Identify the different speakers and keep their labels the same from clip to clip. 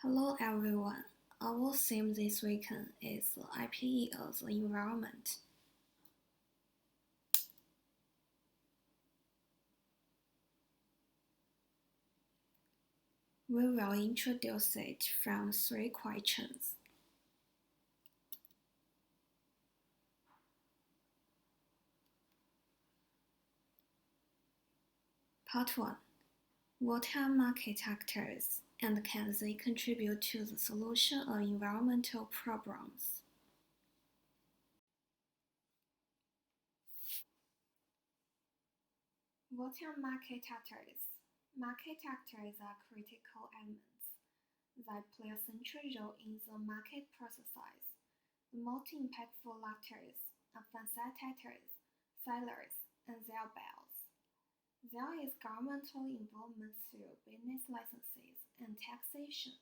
Speaker 1: Hello everyone. Our theme this weekend is IPE of the environment. We will introduce it from three questions. Part 1. What are market actors and can they contribute to the solution of environmental problems? What are market actors? Market actors are critical elements that play a central role in the market processes. The most impactful actors are facilitators, sellers, and their buyers. There is governmental involvement through business licenses and taxation.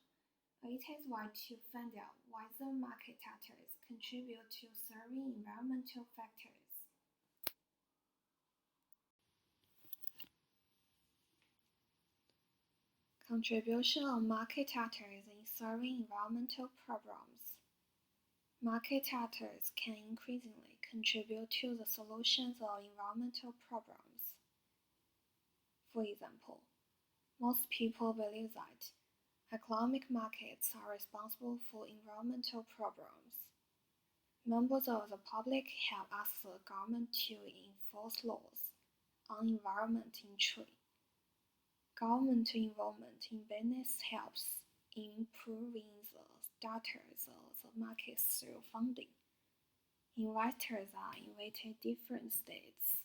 Speaker 1: It is vital to find out whether market actors contribute to serving environmental factors. Contribution of market actors in serving environmental problems. Market actors can increasingly contribute to the solutions of environmental problems. For example, most people believe that economic markets are responsible for environmental problems. Members of the public have asked the government to enforce laws on environment in trade. Government involvement in business helps in improving the status of the market through funding. Investors are invited different states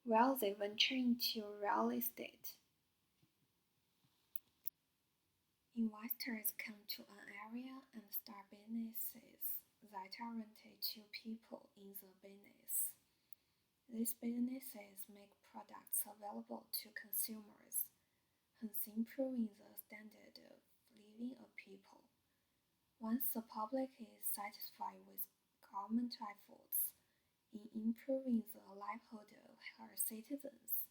Speaker 1: while they venture into real estate. Investors come to an area and start businesses that are rented to people in the business. These businesses make products available to consumers, hence improving the standard of living of people. Once the public is satisfied with government efforts in improving the livelihood of her citizens,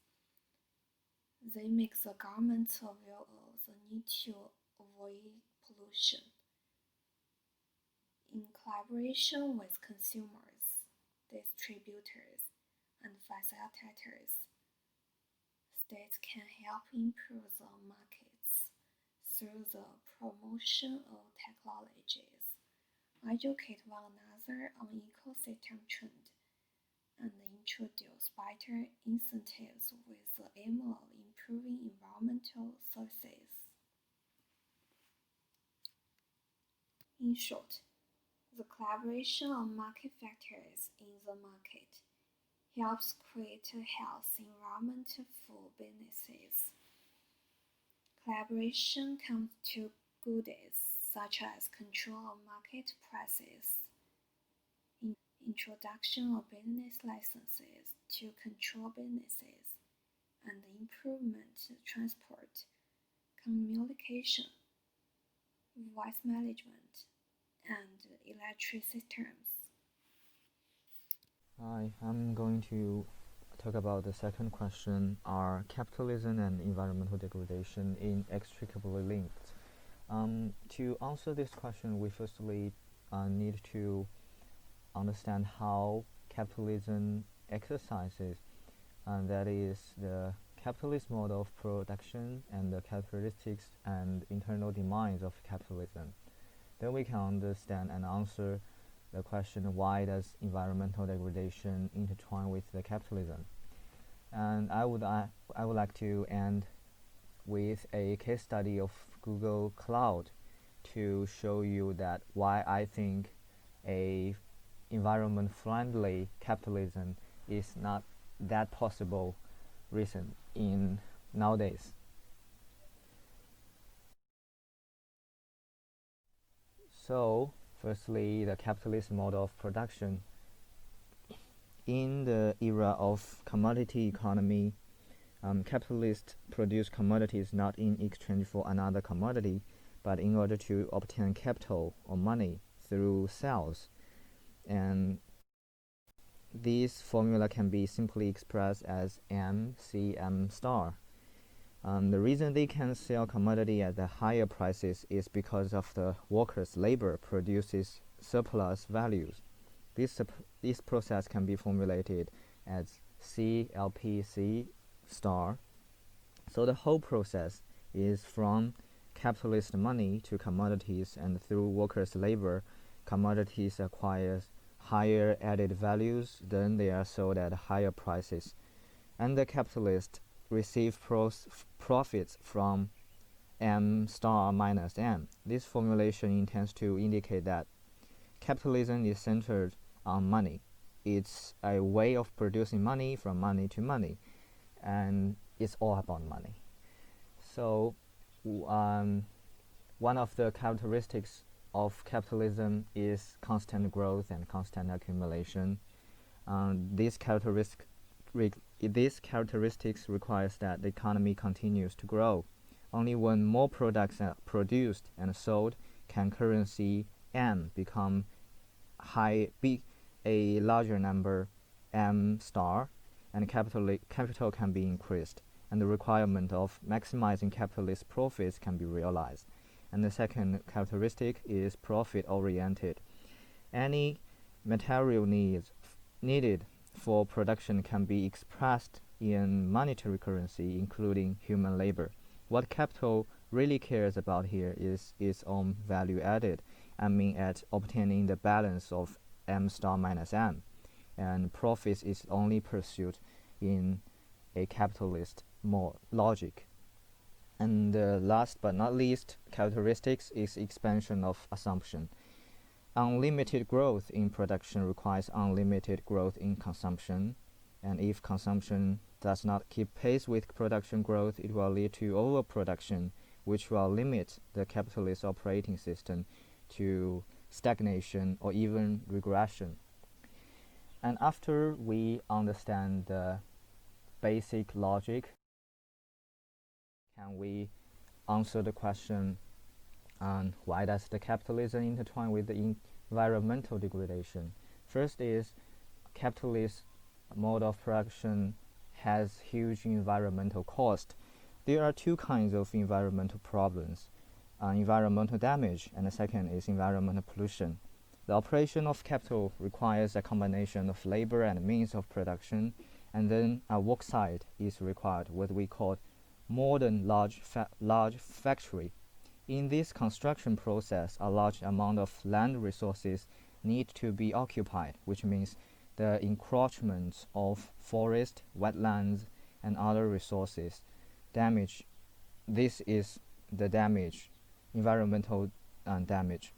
Speaker 1: they make the government aware of the need to avoid pollution. In collaboration with consumers, distributors, and facilitators, states can help improve the markets through the promotion of technologies, educate one another on ecosystem trends, and introduce better incentives with the aim of improving environmental services. In short, the collaboration of market factors in the market helps create a healthy environment for businesses. Collaboration comes to goodies such as control of market prices, introduction of business licenses to control businesses, and improvement transport, communication, voice management, and electric systems.
Speaker 2: Hi, I'm going to talk about the second question. Are capitalism and environmental degradation inextricably linked? To answer this question, we firstly need to understand how capitalism exercises, and that is the capitalist model of production and the characteristics and internal demands of capitalism. Then we can understand and answer the question, why does environmental degradation intertwine with the capitalism? And I would like to end with a case study of Google Cloud to show you that why I think a environment friendly capitalism is not that possible recent in nowadays. So firstly, the capitalist model of production. In the era of commodity economy, capitalists produce commodities not in exchange for another commodity, but in order to obtain capital or money through sales. And this formula can be simply expressed as M C M star. The reason they can sell commodity at the higher prices is because of the workers' labor produces surplus values. This process can be formulated as CLPC star. So the whole process is from capitalist money to commodities, and through workers' labor, commodities acquire higher added values, then they are sold at higher prices. And the capitalist receive profits from M star minus M. This formulation intends to indicate that capitalism is centered on money. It's a way of producing money from money to money, and it's all about money. So one of the characteristics of capitalism is constant growth and constant accumulation. These characteristics requires that the economy continues to grow. Only when more products are produced and sold can currency M become a larger number M star, and capital can be increased, and the requirement of maximizing capitalist profits can be realized. And the second characteristic is profit-oriented. Any material needed for production can be expressed in monetary currency, including human labor. What capital really cares about here is its own value added, aiming at obtaining the balance of M star minus M, and profits is only pursued in a capitalist logic. And the last but not least characteristics is expansion of assumption. Unlimited growth in production requires unlimited growth in consumption, and if consumption does not keep pace with production growth, it will lead to overproduction, which will limit the capitalist operating system to stagnation or even regression. And after we understand the basic logic, can we answer the question on why does the capitalism intertwine with the environmental degradation? First is capitalist mode of production has huge environmental cost. There are two kinds of environmental problems, environmental damage, and the second is environmental pollution. The operation of capital requires a combination of labor and means of production, and then a work site is required, what we call modern large factory. In this construction process, a large amount of land resources need to be occupied, which means the encroachment of forest, wetlands, and other resources damage. This is the damage, environmental damage.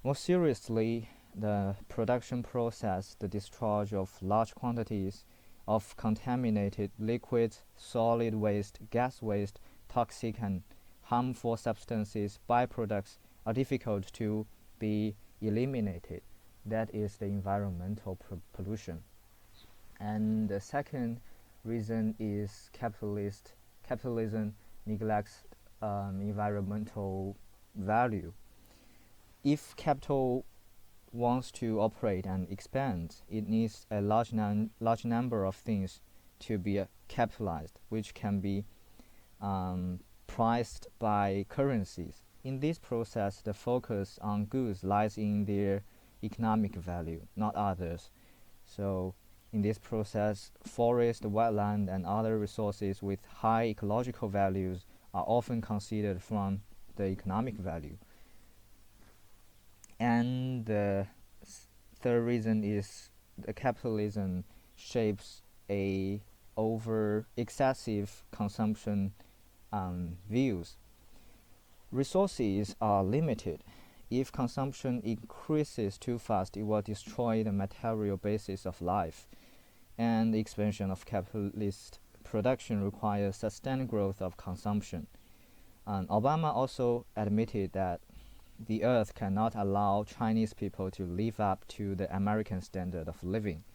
Speaker 2: More seriously, the production process, the discharge of large quantities of contaminated liquid, solid waste, gas waste, toxic and harmful substances, byproducts are difficult to be eliminated. That is the environmental pollution. And the second reason is capitalism neglects environmental value. If capital wants to operate and expand, it needs a large number of things to be capitalized, which can be priced by currencies. In this process, the focus on goods lies in their economic value, not others. So in this process, forest, wetland, and other resources with high ecological values are often considered from the economic value. And the third reason is the capitalism shapes a over excessive consumption views. Resources are limited. If consumption increases too fast, it will destroy the material basis of life. And the expansion of capitalist production requires sustained growth of consumption. And Obama also admitted that the earth cannot allow Chinese people to live up to the American standard of living.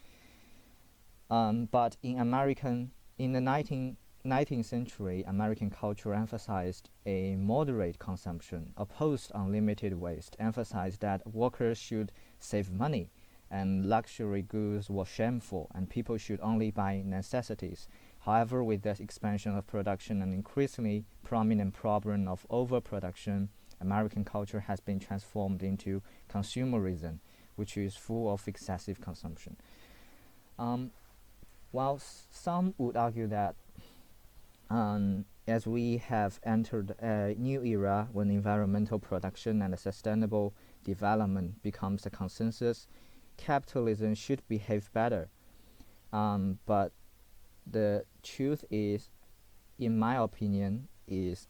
Speaker 2: But in the 19th century, American culture emphasized a moderate consumption, opposed unlimited waste, emphasized that workers should save money, and luxury goods were shameful, and people should only buy necessities. However, with the expansion of production and increasingly prominent problem of overproduction, American culture has been transformed into consumerism, which is full of excessive consumption. While some would argue that as we have entered a new era when environmental production and sustainable development becomes a consensus, capitalism should behave better. But the truth is, in my opinion, is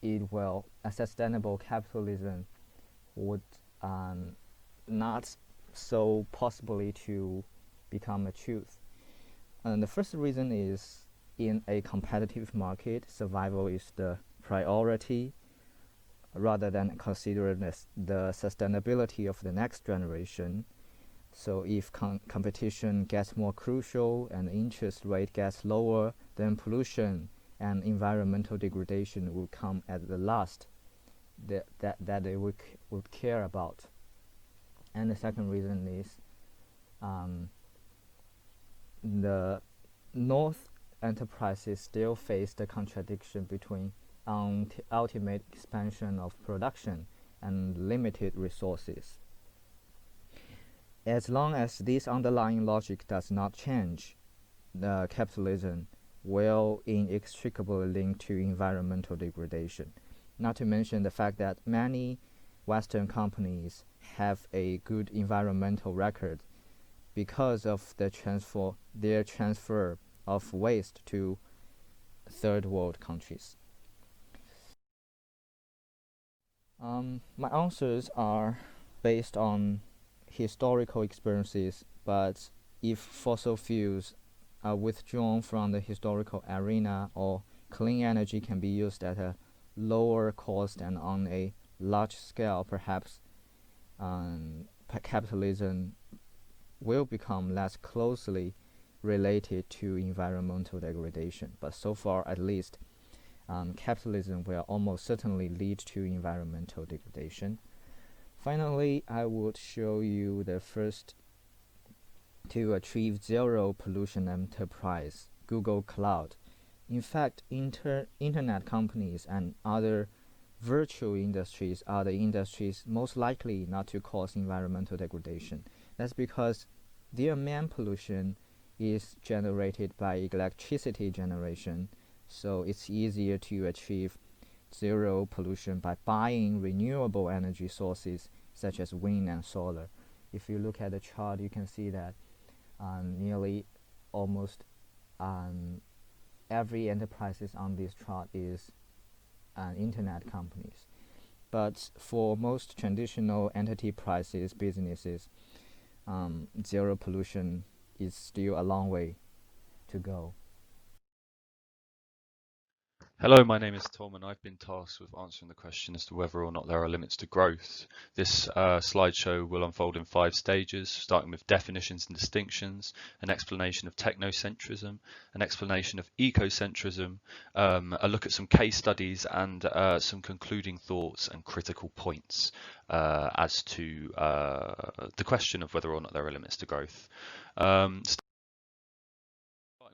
Speaker 2: a sustainable capitalism would not so possibly to become a truth. And the first reason is, in a competitive market, survival is the priority rather than considering the sustainability of the next generation. So if competition gets more crucial and interest rate gets lower, then pollution and environmental degradation will come at the last that they would care about. And the second reason is the North enterprises still face the contradiction between ultimate expansion of production and limited resources. As long as this underlying logic does not change, the capitalism will inextricably link to environmental degradation. Not to mention the fact that many Western companies have a good environmental record because of their transfer of waste to third world countries. My answers are based on historical experiences, but if fossil fuels are withdrawn from the historical arena, or clean energy can be used at a lower cost and on a large scale, perhaps capitalism will become less closely related to environmental degradation. But so far, at least, capitalism will almost certainly lead to environmental degradation. Finally, I would show you the first to achieve zero pollution enterprise, Google Cloud. In fact, internet companies and other virtual industries are the industries most likely not to cause environmental degradation. That's because their main pollution is generated by electricity generation, so it's easier to achieve zero pollution by buying renewable energy sources such as wind and solar. If you look at the chart, you can see that nearly almost every enterprises on this chart is internet companies. But for most traditional enterprises, businesses, zero pollution is still a long way to go.
Speaker 3: Hello, my name is Tom, and I've been tasked with answering the question as to whether or not there are limits to growth. This slideshow will unfold in 5 stages, starting with definitions and distinctions, an explanation of technocentrism, an explanation of ecocentrism, a look at some case studies, and some concluding thoughts and critical points as to the question of whether or not there are limits to growth.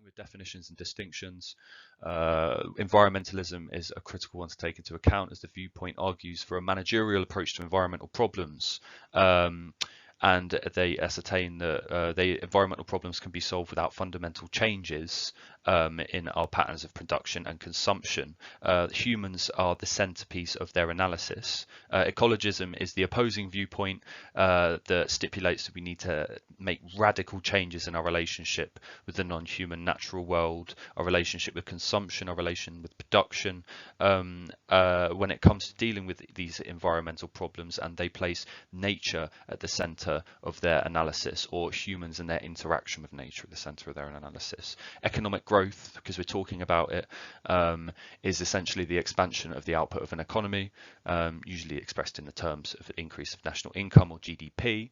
Speaker 3: With definitions and distinctions, environmentalism is a critical one to take into account, as the viewpoint argues for a managerial approach to environmental problems, and they ascertain that environmental problems can be solved without fundamental changes in our patterns of production and consumption. Humans are the centerpiece of their analysis. Ecologism is the opposing viewpoint that stipulates that we need to make radical changes in our relationship with the non-human natural world, our relationship with consumption, our relation with production, when it comes to dealing with these environmental problems, and they place nature at the center of their analysis, or humans and their interaction with nature at the center of their analysis. Economic growth, because we're talking about it, is essentially the expansion of the output of an economy, usually expressed in the terms of an increase of national income, or GDP.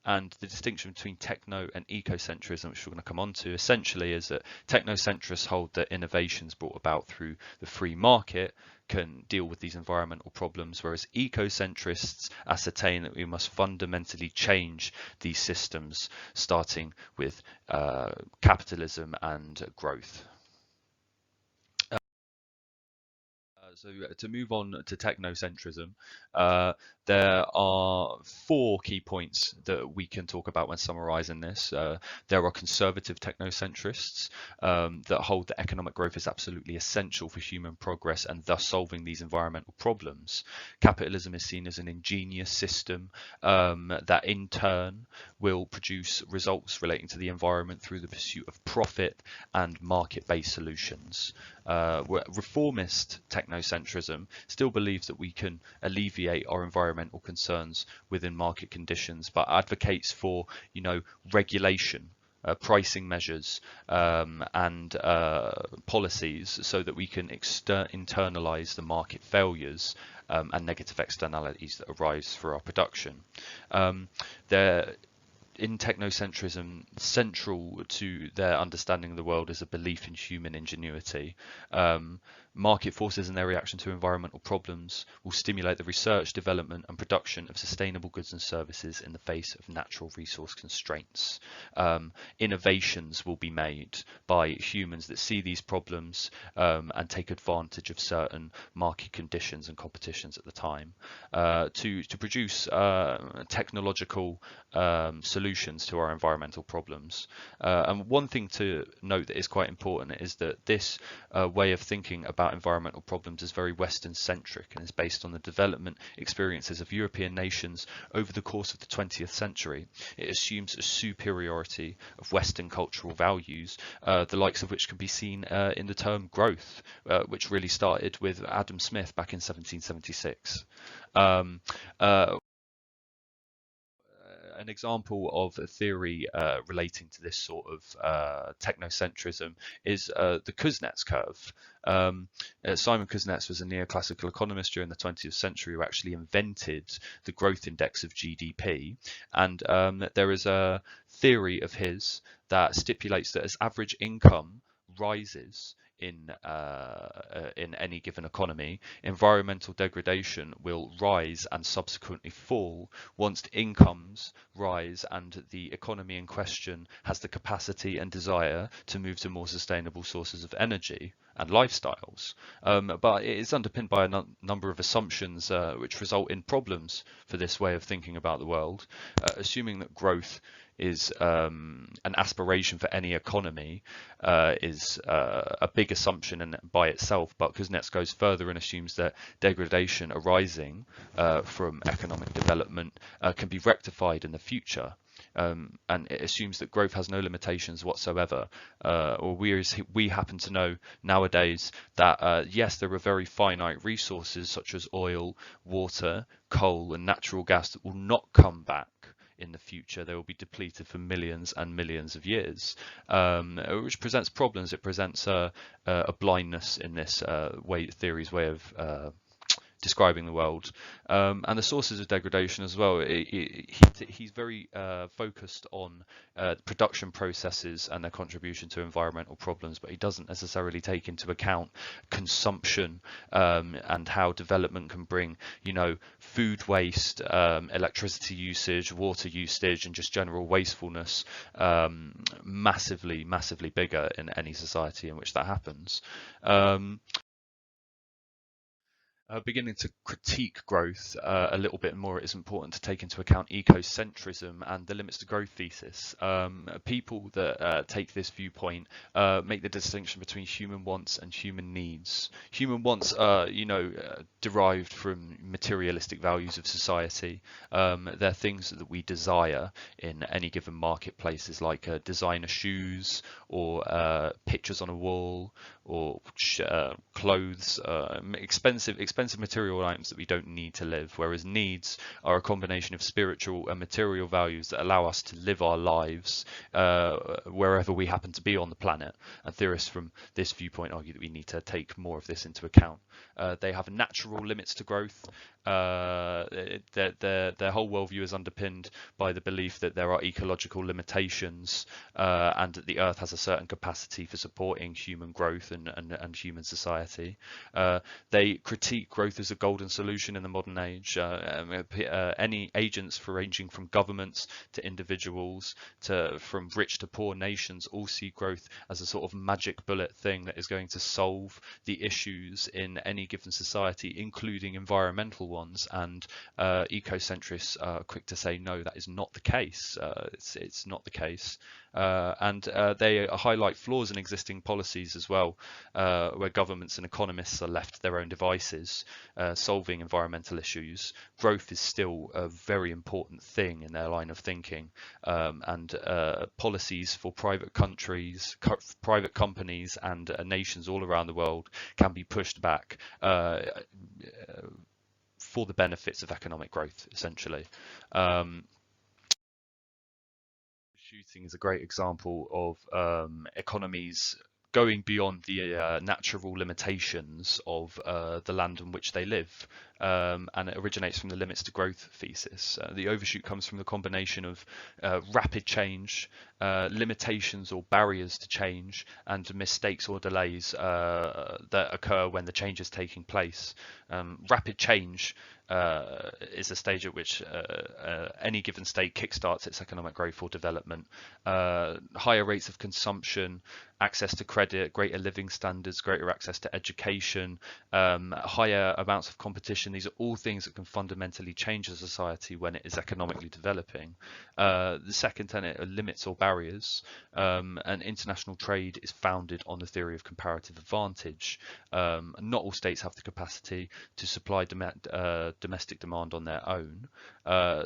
Speaker 3: And the distinction between techno and ecocentrism, which we're going to come on to, essentially is that technocentrists hold that innovations brought about through the free market can deal with these environmental problems, whereas ecocentrists ascertain that we must fundamentally change these systems, starting with capitalism and growth. So to move on to technocentrism, there are 4 key points that we can talk about when summarizing this. There are conservative technocentrists that hold that economic growth is absolutely essential for human progress and thus solving these environmental problems. Capitalism is seen as an ingenious system that in turn will produce results relating to the environment through the pursuit of profit and market-based solutions. Reformist technocentrism still believes that we can alleviate our environmental concerns within market conditions, but advocates for, regulation, pricing measures, and policies so that we can internalize the market failures and negative externalities that arise through our production. In technocentrism, central to their understanding of the world is a belief in human ingenuity. Market forces and their reaction to environmental problems will stimulate the research, development and production of sustainable goods and services in the face of natural resource constraints. Innovations will be made by humans that see these problems and take advantage of certain market conditions and competitions at the time to produce technological solutions to our environmental problems. And one thing to note that is quite important is that this way of thinking about environmental problems is very Western centric and is based on the development experiences of European nations over the course of the 20th century. It assumes a superiority of Western cultural values, the likes of which can be seen in the term growth, which really started with Adam Smith back in 1776. An example of a theory relating to this sort of technocentrism is the Kuznets curve. Simon Kuznets was a neoclassical economist during the 20th century who actually invented the growth index of GDP, and there is a theory of his that stipulates that as average income rises in any given economy, environmental degradation will rise and subsequently fall once incomes rise and the economy in question has the capacity and desire to move to more sustainable sources of energy and lifestyles. But it is underpinned by a number of assumptions which result in problems for this way of thinking about the world. Assuming that growth is an aspiration for any economy is a big assumption and by itself, but Kuznets goes further and assumes that degradation arising from economic development can be rectified in the future. And it assumes that growth has no limitations whatsoever, or we happen to know nowadays that yes, there are very finite resources such as oil, water, coal and natural gas that will not come back in the future. They will be depleted for millions and millions of years, which presents problems. It presents a blindness in this theory's way of describing the world, and the sources of degradation as well. He's very focused on production processes and their contribution to environmental problems, but he doesn't necessarily take into account consumption and how development can bring, food waste, electricity usage, water usage, and just general wastefulness massively bigger in any society in which that happens. Beginning to critique growth a little bit more, it is important to take into account ecocentrism and the limits to growth thesis. People that take this viewpoint make the distinction between human wants and human needs. Human wants are, derived from materialistic values of society. They're things that we desire in any given marketplaces, like designer shoes or pictures on a wall or clothes, expensive material items that we don't need to live, whereas needs are a combination of spiritual and material values that allow us to live our lives wherever we happen to be on the planet. And theorists from this viewpoint argue that we need to take more of this into account. They have natural limits to growth. their whole worldview is underpinned by the belief that there are ecological limitations and that the Earth has a certain capacity for supporting human growth and human society. They critique growth as a golden solution in the modern age. Any agents ranging from governments to individuals to from rich to poor nations all see growth as a sort of magic bullet thing that is going to solve the issues in any given society, including environmental ones. And ecocentrists are quick to say no, that is not the case. It's not the case. And they highlight flaws in existing policies as well, where governments and economists are left to their own devices solving environmental issues. Growth is still a very important thing in their line of thinking, and policies for private countries, private companies and nations all around the world can be pushed back for the benefits of economic growth, essentially. Shooting is a great example of economies going beyond the natural limitations of the land on which they live, and it originates from the limits to growth thesis. The overshoot comes from the combination of rapid change, limitations or barriers to change, and mistakes or delays that occur when the change is taking place. Rapid change is a stage at which any given state kickstarts its economic growth or development. Higher rates of consumption, access to credit, greater living standards, greater access to education, higher amounts of competition. These are all things that can fundamentally change a society when it is economically developing. The second tenet are limits or barriers, and international trade is founded on the theory of comparative advantage. Not all states have the capacity to supply domestic demand on their own,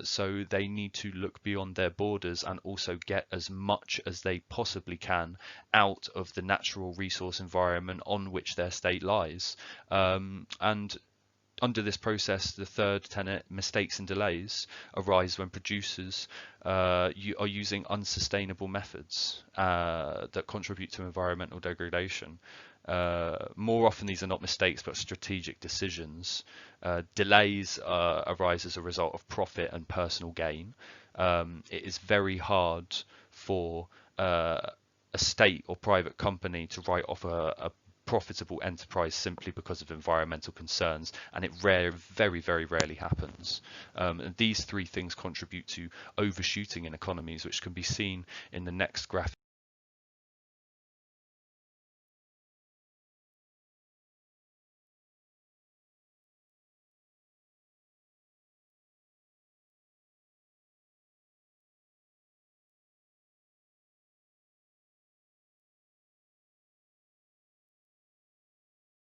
Speaker 3: so they need to look beyond their borders and also get as much as they possibly can out of the natural resource environment on which their state lies. And under this process, the third tenet, mistakes and delays, arise when producers are using unsustainable methods that contribute to environmental degradation. More often these are not mistakes but strategic decisions. Delays arise as a result of profit and personal gain. It is very hard for a state or private company to write off a profitable enterprise simply because of environmental concerns, and it very rarely happens. And these three things contribute to overshooting in economies, which can be seen in the next graph.